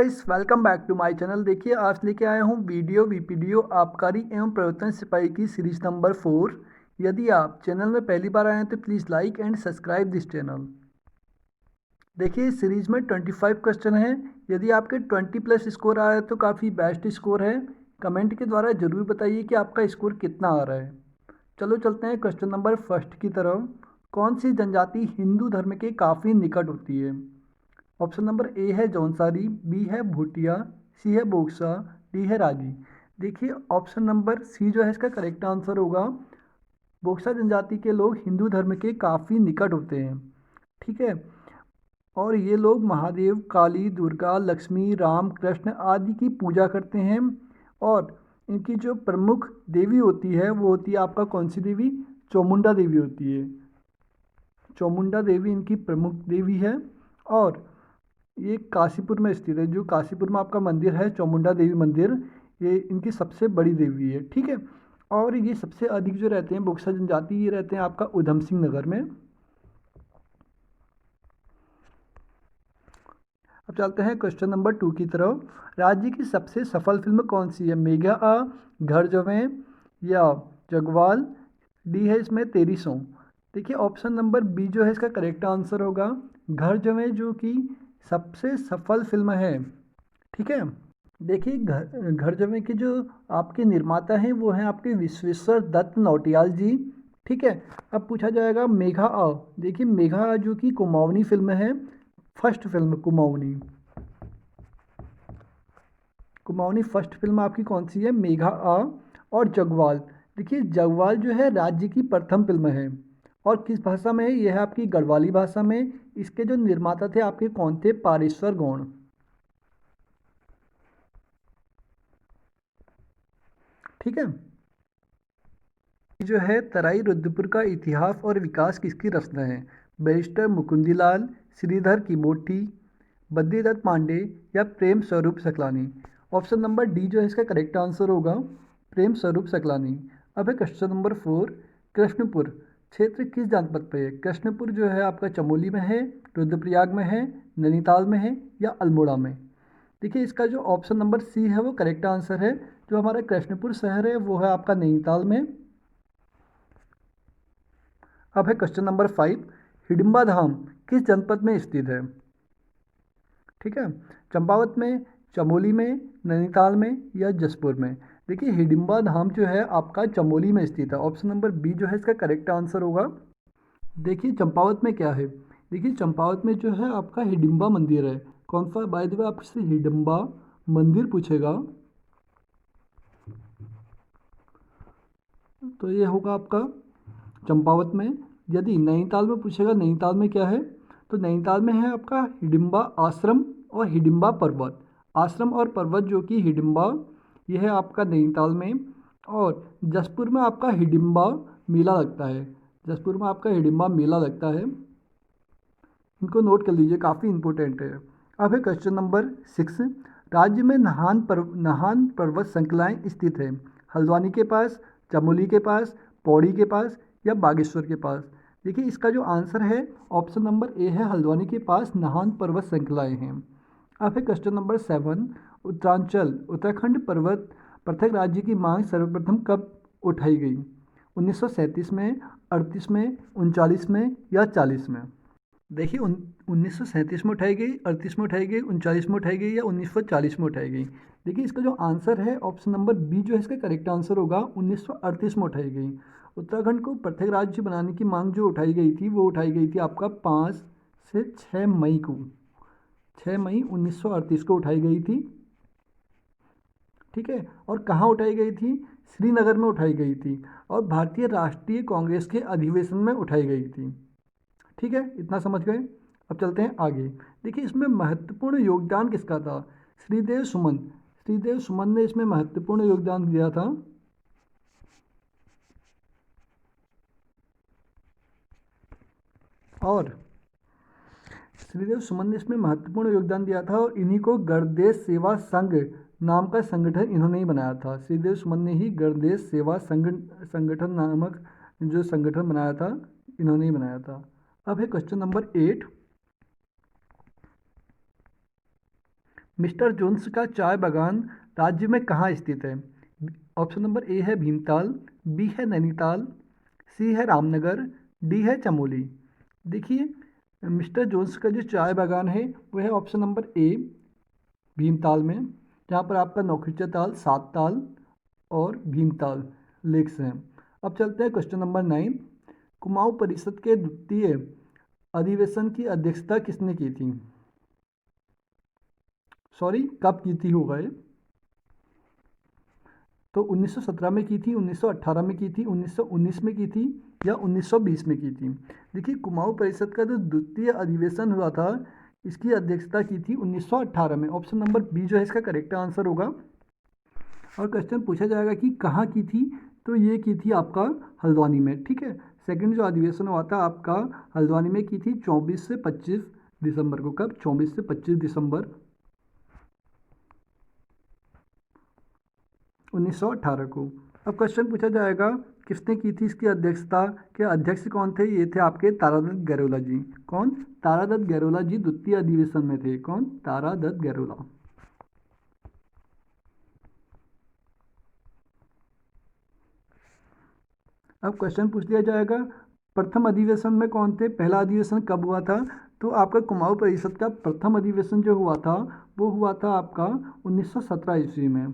Guys welcome back to my channel. देखिए आज लेके आया हूँ वीडियो वीपीडीओ आबकारी एवं प्रवर्तन सिपाही की सीरीज नंबर 4। यदि आप चैनल में पहली बार आए हैं तो please like and subscribe this channel. देखिए इस सीरीज में 25 क्वेश्चन हैं। यदि आपके 20+ स्कोर आया है तो काफ़ी बेस्ट स्कोर है। कमेंट के द्वारा ज़रूर बताइए कि आपका स्कोर कितना आ रहा है। चलो चलते हैं क्वेश्चन नंबर फर्स्ट की तरफ। कौन सी जनजाति हिंदू धर्म के काफ़ी निकट होती है? ऑप्शन नंबर ए है जौनसारी, बी है भूटिया, सी है बोक्सा, डी है रागी। देखिए ऑप्शन नंबर सी जो है इसका करेक्ट आंसर होगा। बोक्सा जनजाति के लोग हिंदू धर्म के काफ़ी निकट होते हैं। ठीक है। और ये लोग महादेव, काली, दुर्गा, लक्ष्मी, राम, कृष्ण आदि की पूजा करते हैं। और इनकी जो प्रमुख देवी होती है वो होती है आपका कौन सी देवी? चामुंडा देवी होती है। चामुंडा देवी इनकी प्रमुख देवी है। और ये काशीपुर में स्थित है। जो काशीपुर में आपका मंदिर है चामुंडा देवी मंदिर, ये इनकी सबसे बड़ी देवी है। ठीक है। और ये सबसे अधिक जो रहते हैं बोक्सा जनजाति, ये रहते हैं आपका उधम सिंह नगर में। अब चलते हैं क्वेश्चन नंबर 2 की तरफ। राज्य की सबसे सफल फिल्म कौन सी है? मेघा आ, घर जवें या जगवाल, डी है इसमें तेरी सौ। देखिए ऑप्शन नंबर बी जो है इसका करेक्ट आंसर होगा। घर जवें जो कि सबसे सफल फिल्म है। ठीक है। देखिए घर जमे के जो आपके निर्माता हैं वो हैं आपके विश्वेश्वर दत्त नौटियाल जी। ठीक है। अब पूछा जाएगा मेघा आ। देखिए मेघा आ जो कि कुमाऊनी फिल्म है। First film Kumaoni. Kumaoni first film आपकी कौन सी है? मेघा आ। और जगवाल। देखिए जगवाल जो है राज्य की प्रथम फिल्म है। और किस भाषा में है? यह है आपकी गढ़वाली भाषा में। इसके जो निर्माता थे आपके कौन थे? पारेश्वर गौड़। ठीक है। जो है तराई रुद्रपुर का इतिहास और विकास किसकी रचना है? बैरिस्टर मुकुंदीलाल, श्रीधर किमोठी, बद्रीदत्त पांडे या प्रेम स्वरूप सकलानी। ऑप्शन नंबर डी जो है इसका करेक्ट आंसर होगा, प्रेम स्वरूप सकलानी। अब है क्वेश्चन नंबर 4। कृष्णपुर क्षेत्र किस जनपद पे है? कृष्णपुर जो है आपका चमोली में है, रुद्रप्रयाग में है, नैनीताल में है या अल्मोड़ा में? देखिए इसका जो ऑप्शन नंबर सी है वो करेक्ट आंसर है। जो हमारा कृष्णपुर शहर है वो है आपका नैनीताल में। अब है क्वेश्चन नंबर 5। हिडिंबा धाम किस जनपद में स्थित है? ठीक है। चंपावत में, चमोली में, नैनीताल में या जसपुर में? देखिए हिडिंबा धाम जो है आपका चमोली में स्थित है। ऑप्शन नंबर बी जो है इसका करेक्ट आंसर होगा। देखिए चंपावत में क्या है? देखिए चंपावत में जो है आपका हिडिंबा मंदिर है। कौन सा? बाय द वे आपसे हिडिंबा मंदिर पूछेगा तो ये होगा आपका चंपावत में। यदि नैनीताल में पूछेगा नैनीताल में क्या है, तो नैनीताल में है आपका हिडिंबा आश्रम और हिडिंबा पर्वत। आश्रम और पर्वत जो कि हिडिंबा, यह है आपका नैनीताल में। और जसपुर में आपका हिडिंबा मेला लगता है। जसपुर में आपका हिडिंबा मेला लगता है। इनको नोट कर लीजिए, काफ़ी इंपॉर्टेंट है। अब है क्वेश्चन नंबर 6। राज्य में नाहान पर्वत श्रृंखलाएँ स्थित है? हल्द्वानी के पास, चमोली के पास, पौड़ी के पास या बागेश्वर के पास? देखिए इसका जो आंसर है ऑप्शन नंबर ए है, हल्द्वानी के पास नाहान पर्वत श्रृंखलाएँ हैं। अब है क्वेश्चन नंबर 7। उत्तरांचल उत्तराखंड पर्वत पृथक राज्य की मांग सर्वप्रथम कब उठाई गई? 1937 में, 38 में, 39 में या 40 में? देखिए 1937 में उठाई गई, 38 में उठाई गई, 39 में उठाई गई या 1940 में उठाई गई? देखिए इसका जो आंसर है ऑप्शन नंबर बी जो है इसका करेक्ट आंसर होगा, 1938 में उठाई गई। उत्तराखंड को पृथक राज्य बनाने की मांग जो उठाई गई थी वो उठाई गई थी आपका 5 से 6 मई को। 6 मई 1938 को उठाई गई थी। ठीक है। और कहाँ उठाई गई थी? श्रीनगर में उठाई गई थी। और भारतीय राष्ट्रीय कांग्रेस के अधिवेशन में उठाई गई थी। ठीक है, इतना समझ गए। अब चलते हैं आगे। देखिए इसमें महत्वपूर्ण योगदान किसका था? श्रीदेव सुमन। श्रीदेव सुमन ने इसमें महत्वपूर्ण योगदान दिया था। और श्रीदेव सुमन ने इसमें महत्वपूर्ण योगदान दिया था और इन्हीं को गणदेश सेवा संघ नाम का संगठन इन्होंने ही बनाया था। श्रीदेव सुमन ने ही गणदेश सेवा संगठन नामक जो संगठन बनाया था, इन्होंने ही बनाया था। अब है क्वेश्चन नंबर 8। मिस्टर जोन्स का चाय बागान राज्य में कहाँ स्थित है? ऑप्शन नंबर ए है भीमताल, बी है नैनीताल, सी है रामनगर, डी है चमोली। देखिए, मिस्टर जोन्स का जो चाय बागान है वो है ऑप्शन नंबर ए भीमताल में, जहाँ पर आपका नौखिचा ताल, सात ताल और भीमताल लेक्स हैं। अब चलते हैं क्वेश्चन नंबर 9। कुमाऊं परिषद के द्वितीय अधिवेशन की अध्यक्षता किसने की थी? सॉरी, कब की थी होगा ये? तो 1917 में की थी, 1918 में की थी, 1919 में की थी या 1920 में की थी? देखिए, कुमाऊं परिषद का जो द्वितीय अधिवेशन हुआ था इसकी अध्यक्षता की थी 1918 में। ऑप्शन नंबर बी जो है इसका करेक्ट आंसर होगा। और क्वेश्चन पूछा जाएगा कि कहाँ की थी, तो ये की थी आपका हल्द्वानी में। ठीक है, सेकंड जो अधिवेशन हुआ था आपका हल्द्वानी में की थी 24 से 25 दिसंबर को। कब? 24 से 25 दिसंबर 1918 को। अब क्वेश्चन पूछा जाएगा किसने की थी इसकी अध्यक्षता, के अध्यक्ष कौन थे? ये थे आपके तारादत्त गैरोला जी। कौन? तारादत्त गैरोला जी द्वितीय अधिवेशन में थे। कौन? तारादत्त गैरोला। अब क्वेश्चन पूछ लिया जाएगा प्रथम अधिवेशन में कौन थे, पहला अधिवेशन कब हुआ था? तो आपका कुमाऊं परिषद का प्रथम अधिवेशन जो हुआ था वो हुआ था आपका 1917 ईस्वी में।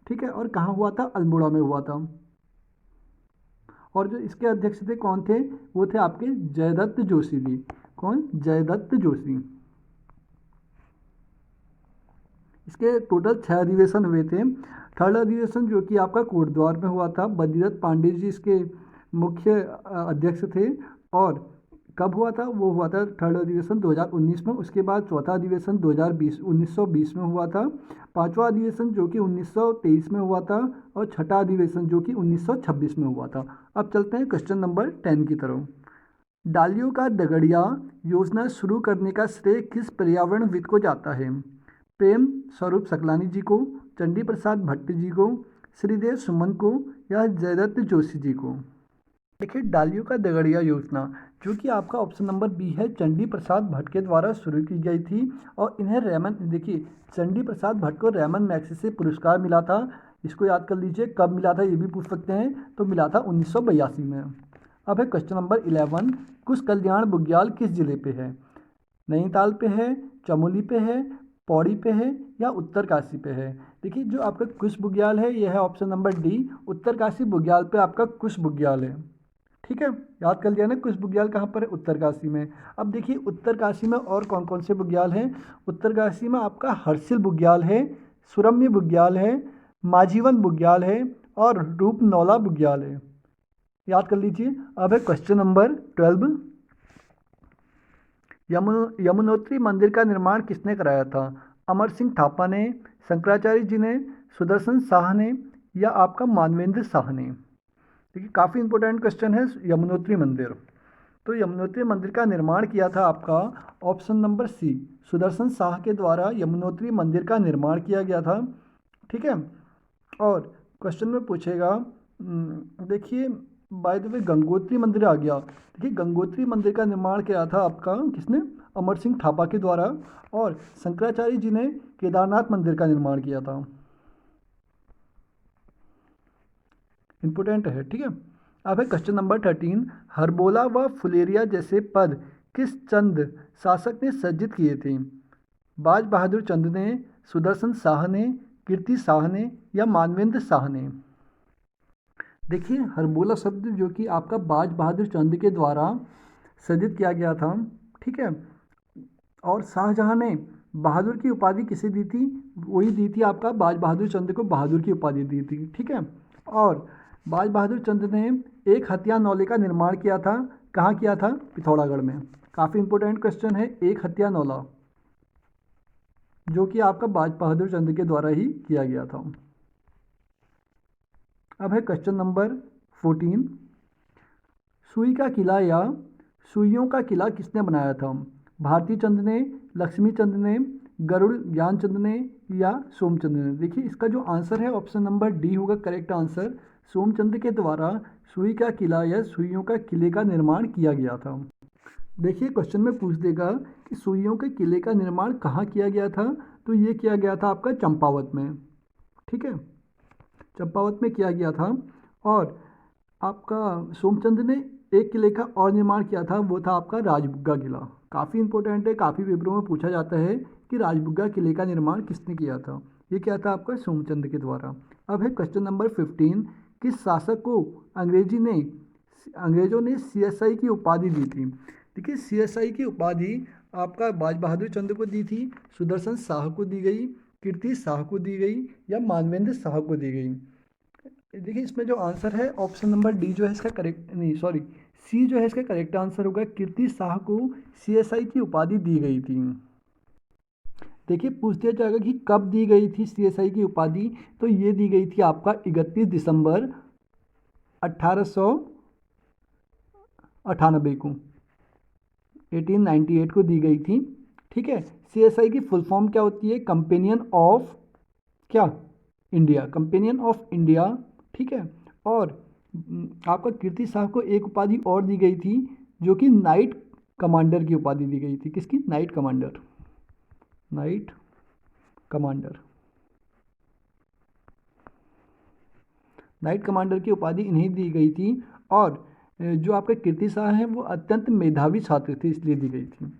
ठीक है, और कहाँ हुआ था? अल्मोड़ा में हुआ था। और जो इसके अध्यक्ष थे कौन थे? वो थे आपके जयदत्त जोशी जी। कौन? जयदत्त जोशी। इसके टोटल 6 अधिवेशन हुए थे। थर्ड अधिवेशन जो कि आपका कोटद्वार में हुआ था, बद्रीदत्त पांडे जी इसके मुख्य अध्यक्ष थे। और कब हुआ था? वो हुआ था थर्ड अधिवेशन 2019 में। उसके बाद चौथा अधिवेशन 1920 में हुआ था। पांचवा अधिवेशन जो कि 1923 में हुआ था। और छठा अधिवेशन जो कि 1926 में हुआ था। अब चलते हैं क्वेश्चन नंबर 10 की तरफ। डालियों का दगड़िया योजना शुरू करने का श्रेय किस पर्यावरणविद को जाता है? प्रेम स्वरूप सकलानी जी को, चंडी प्रसाद भट्ट जी को, श्रीदेव सुमन को या जयदत्त जोशी जी को? देखिए, डालियों का दगड़िया योजना जो कि आपका ऑप्शन नंबर बी है चंडी प्रसाद भट्ट के द्वारा शुरू की गई थी। और इन्हें देखिए, चंडी प्रसाद भट्ट को रैमन मैग्सेसे पुरस्कार मिला था। इसको याद कर लीजिए, कब मिला था ये भी पूछ सकते हैं। तो मिला था 1982 में। अब है क्वेश्चन नंबर 11। कुश कल्याण बुग्याल किस जिले पे है? नैनीताल पे है, चमोली पे है, पौड़ी पे है या उत्तरकाशी पे है? देखिए, जो आपका कुश बुग्याल है यह है ऑप्शन नंबर डी, उत्तरकाशी बुग्याल पे आपका कुश बुग्याल है। ठीक है, याद कर लिया ना, कुश बुग्याल कहाँ पर है? उत्तरकाशी में। अब देखिए, उत्तरकाशी में और कौन कौन से बुग्याल हैं? उत्तरकाशी में आपका हर्षिल बुग्याल है, सुरम्य बुग्याल है, माझीवन बुग्याल है और रूपनौला बुग्याल है। याद कर लीजिए। अब है क्वेश्चन नंबर 12। यमुनोत्री मंदिर का निर्माण किसने कराया था? अमर सिंह थापा ने, शंकराचार्य जी ने, सुदर्शन शाह ने या आपका मानवेंद्र शाह ने? देखिए, काफ़ी इंपॉर्टेंट क्वेश्चन है यमुनोत्री मंदिर। तो यमुनोत्री मंदिर का निर्माण किया था आपका option number C, Sudarshan Shah के द्वारा यमुनोत्री मंदिर का निर्माण किया गया था। ठीक है, और क्वेश्चन में पूछेगा, देखिए बाय द वे गंगोत्री मंदिर आ गया। देखिए, गंगोत्री मंदिर का निर्माण किया था आपका किसने? अमर सिंह थापा के द्वारा। और शंकराचार्य जी ने केदारनाथ मंदिर का निर्माण किया था। इंपोर्टेंट है। ठीक है, अब है क्वेश्चन नंबर 13। हरबोला व फुलेरिया जैसे पद किस चंद शासक ने सृजित किए थे? बाज बहादुर चंद ने, सुदर्शन शाह ने, कीर्ति शाह ने या मानवेंद्र शाह ने? देखिए, हरबोला शब्द जो कि आपका बाज बहादुर चंद के द्वारा सृजित किया गया था। ठीक है, और शाहजहां ने बहादुर की उपाधि किसे दी थी? वही दी थी आपका बाज बहादुर चंद को बहादुर की उपाधि दी थी। ठीक है, और बाज बहादुर चंद ने एक हथिया नौले का निर्माण किया था। कहाँ किया था? पिथौरागढ़ में। काफ़ी इंपॉर्टेंट क्वेश्चन है, एक हथिया नौला जो कि आपका बाज बहादुर चंद के द्वारा ही किया गया था। अब है क्वेश्चन नंबर 14। सुई का किला या सुइयों का किला किसने बनाया था? भारती चंद ने, लक्ष्मी चंद ने, गरुड़ ज्ञानचंद ने या सोमचंद ने? देखिए, इसका जो आंसर है ऑप्शन नंबर डी होगा करेक्ट आंसर। सोमचंद के द्वारा सुई का किला या सुइयों का किले का निर्माण किया गया था। देखिए, क्वेश्चन में पूछ देगा कि सुइयों के किले का निर्माण कहाँ किया गया था? तो ये किया गया था आपका चंपावत में, ठीक है, चंपावत में किया गया था। और आपका सोमचंद ने एक किले का और निर्माण किया था, वो था आपका राजबुग्गा किला। काफ़ी इंपॉर्टेंट है, काफ़ी पेपरों में पूछा जाता है कि राजबुग्गा किले का निर्माण किसने किया था। ये क्या था आपका सोमचंद के द्वारा। अब है क्वेश्चन नंबर 15, किस शासक को अंग्रेजों ने सीएसआई की उपाधि दी थी। देखिए सीएसआई की उपाधि आपका बाज बहादुर चंद्र को दी थी, सुदर्शन शाह को दी गई, कीर्ति शाह को दी गई, या मानवेंद्र शाह को दी गई। देखिए इसमें जो आंसर है ऑप्शन नंबर डी जो है इसका करेक्ट, नहीं सॉरी, सी जो है इसका करेक्ट आंसर होगा। कीर्ति शाह को सीएसआई की उपाधि दी गई थी। देखिए पूछ दिया जाएगा कि कब दी गई थी सीएसआई की उपाधि, तो ये दी गई थी आपका 31 दिसंबर 1898 को, 1898 को दी गई थी, ठीक है। सीएसआई की फुल फॉर्म क्या होती है, कंपेनियन ऑफ क्या, इंडिया, कंपेनियन ऑफ इंडिया, ठीक है। और आपका कीर्ति शाह को एक उपाधि और दी गई थी जो कि नाइट कमांडर की उपाधि दी गई थी। किसकी, night commander, night commander, night commander की उपाधि इन्हें दी गई थी। और जो आपके कीर्ति शाह हैं वो अत्यंत मेधावी छात्र थे, इसलिए दी गई थी।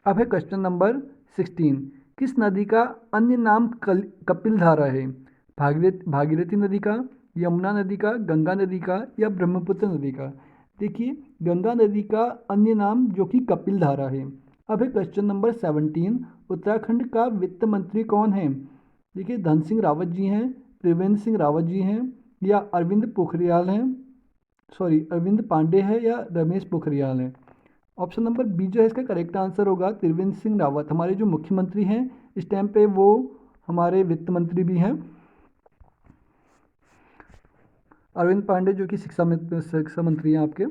अब है क्वेश्चन नंबर 16, किस नदी का अन्य नाम कपिलधारा है। भागीरथी नदी का, यमुना नदी का, गंगा नदी का, या ब्रह्मपुत्र नदी का। देखिए गंगा नदी का अन्य नाम जो कि कपिलधारा है। अब है क्वेश्चन नंबर 17, उत्तराखंड का वित्त मंत्री कौन है। देखिए धन सिंह रावत जी हैं, त्रिवेंद्र सिंह रावत जी हैं, या अरविंद पोखरियाल हैं, सॉरी अरविंद पांडे है, या रमेश पोखरियाल हैं। ऑप्शन नंबर बी जो है इसका करेक्ट आंसर होगा। त्रिवेंद्र सिंह रावत हमारे जो मुख्यमंत्री हैं इस टाइम पे, वो हमारे वित्त मंत्री भी हैं। अरविंद पांडे जो कि शिक्षा मंत्री हैं आपके,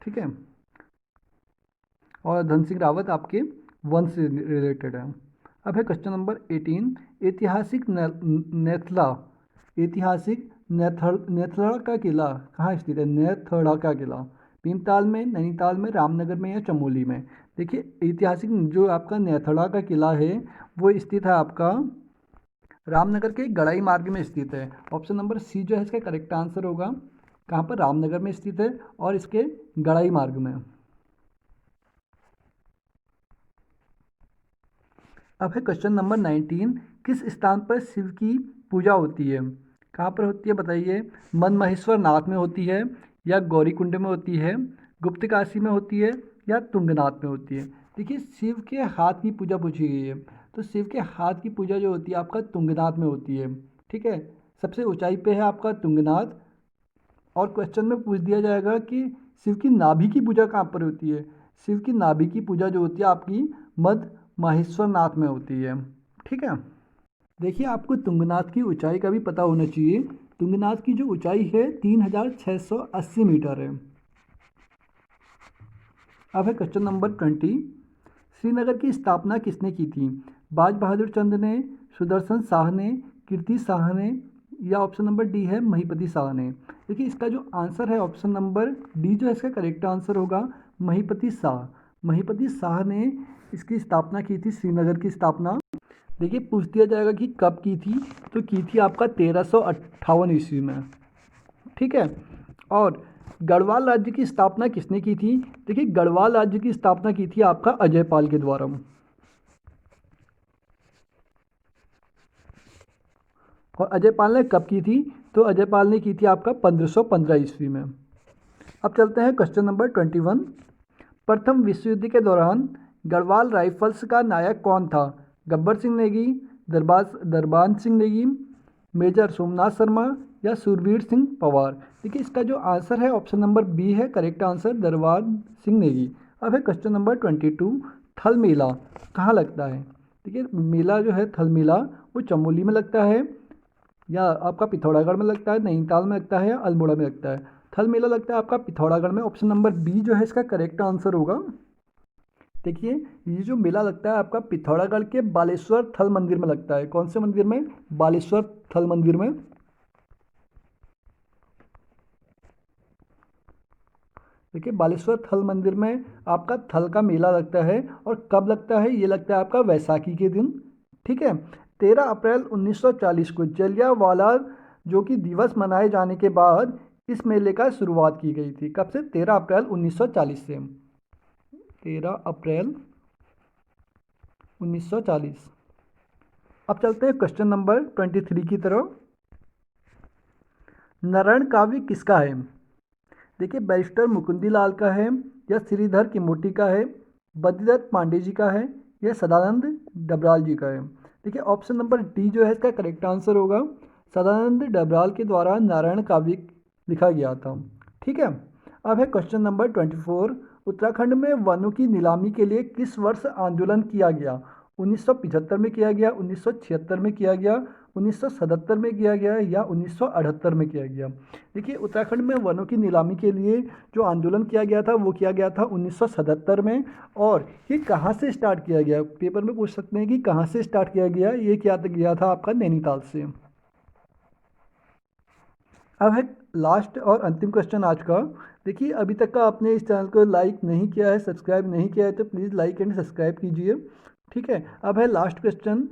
ठीक है। और धन सिंह रावत आपके वन से रिलेटेड है। अब है क्वेश्चन नंबर 18, ऐतिहासिक नेथला, ऐतिहासिक नेथड़ा का किला कहाँ स्थित है। नेथड़ा का किला भीमताल में, नैनीताल में, रामनगर में, या चमोली में। देखिए ऐतिहासिक जो आपका नेथड़ा का किला है वो स्थित है आपका रामनगर के गड़ाई मार्ग में स्थित है। ऑप्शन नंबर सी जो है इसका करेक्ट आंसर होगा। कहाँ पर, रामनगर में स्थित है और इसके गड़ाई मार्ग में। अब है क्वेश्चन नंबर 19, किस स्थान पर शिव की पूजा होती है। कहाँ पर होती है बताइए। मन महेश्वर नाथ में होती है, या गौरीकुंड में होती है, गुप्त काशी में होती है, या तुंगनाथ में होती है। देखिए शिव के हाथ की पूजा पूछी गई है, तो शिव के हाथ की पूजा जो होती है आपका तुंगनाथ में होती है, ठीक है। सबसे ऊंचाई पे है आपका तुंगनाथ। और क्वेश्चन में पूछ दिया जाएगा कि शिव की नाभि की पूजा कहाँ पर होती है। शिव की नाभि की पूजा जो होती है आपकी मध्य माहेश्वर नाथ में होती है, ठीक है। देखिए आपको तुंगनाथ की ऊंचाई का भी पता होना चाहिए। तुंगनाथ की जो ऊंचाई है 3680 मीटर है। अब है क्वेश्चन नंबर 20, श्रीनगर की स्थापना किसने की थी। बाज बहादुर चंद्र ने, सुदर्शन शाह ने, कीर्ति शाह ने, या ऑप्शन नंबर डी है महीपति शाह ने। देखिए इसका जो आंसर है ऑप्शन नंबर डी जो है इसका करेक्ट आंसर होगा, महीपति शाह। महीपति शाह ने इसकी स्थापना की थी, श्रीनगर की स्थापना। देखिए पूछ दिया जाएगा कि कब की थी, तो की थी आपका 1358 ईस्वी में, ठीक है। और गढ़वाल राज्य की स्थापना किसने की थी। देखिए गढ़वाल राज्य की स्थापना की थी आपका अजयपाल के द्वारा। और अजयपाल ने कब की थी, तो अजयपाल ने की थी आपका 1515 ईस्वी में। अब चलते हैं क्वेश्चन नंबर 21, प्रथम विश्व युद्ध के दौरान गढ़वाल राइफल्स का नायक कौन था। गब्बर सिंह नेगी, दरबान सिंह नेगी, मेजर सोमनाथ शर्मा, या सुरवीर सिंह पवार। देखिए इसका जो आंसर है ऑप्शन नंबर बी है करेक्ट आंसर, दरबान सिंह नेगी। अब है क्वेश्चन नंबर 22, थल मेला कहाँ लगता है। देखिए मेला जो है थल मेला वो चमोली में लगता है, या आपका पिथौरागढ़ में लगता है, नैनीताल में लगता है, या अल्मोड़ा में लगता है। थल मेला लगता है आपका पिथौरागढ़ में। ऑप्शन नंबर बी जो है इसका करेक्ट आंसर होगा। देखिए ये जो मेला लगता है आपका पिथौरागढ़ के बालेश्वर थल मंदिर में लगता है। कौन से मंदिर में, बालेश्वर थल मंदिर में। देखिए बालेश्वर थल मंदिर में आपका थल का मेला लगता है। और कब लगता है, ये लगता है आपका वैसाखी के दिन, ठीक है। 13 अप्रैल 1940 को जलियांवाला जो कि दिवस मनाए जाने के बाद इस मेले का शुरुआत की गई थी। कब से? 13 अप्रैल 1940 से। 13 अप्रैल 1940। अब चलते हैं क्वेश्चन नंबर 23 की तरफ। नारायण काव्य किसका है? देखिए, बैरिस्टर मुकुंदी लाल का है, या श्रीधर किमोटी का है, बद्रीदत्त पांडे जी का है, या सदानंद डबराल जी का है। देखिए, ऑप्शन नंबर डी जो है इसका करेक्ट आंसर होगा। सदानंद डबराल के द्वारा नारायण काव्य लिखा गया था। ठीक है। अब है क्वेश्चन नंबर 24। उत्तराखंड में वनों की नीलामी के लिए किस वर्ष आंदोलन किया गया? 1975 में किया गया, 1976 में किया गया, 1977 में किया गया, या 1978 में किया गया? देखिए, उत्तराखंड में वनों की नीलामी के लिए जो आंदोलन किया गया था वो किया गया था 1977 में। और ये कहाँ से स्टार्ट किया गया? पेपर में पूछ सकते हैं कि कहाँ से स्टार्ट किया गया। ये किया गया था आपका नैनीताल से। अब है लास्ट और अंतिम क्वेश्चन आज का। देखिए, अभी तक का आपने इस चैनल को लाइक नहीं किया है, सब्सक्राइब नहीं किया है, तो प्लीज़ लाइक एंड सब्सक्राइब कीजिए। ठीक है। अब है लास्ट क्वेश्चन।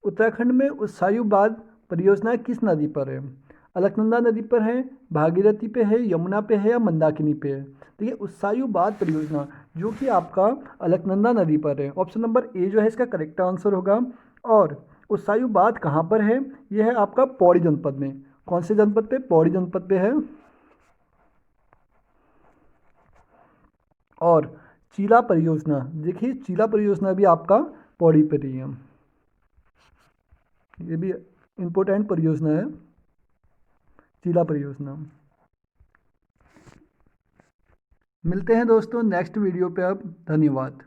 उत्तराखंड में उत्सायु बांध परियोजना किस नदी पर है? अलकनंदा नदी पर है, भागीरथी पे है, यमुना पे है, या मंदाकिनी पे है? देखिए, उत्सायु बांध परियोजना जो कि आपका अलकनंदा नदी पर है। ऑप्शन नंबर ए जो है इसका करेक्ट आंसर होगा। और उत्सायु बांध कहाँ पर है? यह है आपका पौड़ी जनपद में। कौन से जनपद पे? पौड़ी जनपद पे है। और चीला परियोजना, देखिए चीला परियोजना भी आपका पौड़ी पर ही है। ये भी इम्पोर्टेंट परियोजना है, चीला परियोजना। मिलते हैं दोस्तों नेक्स्ट वीडियो पे। अब धन्यवाद।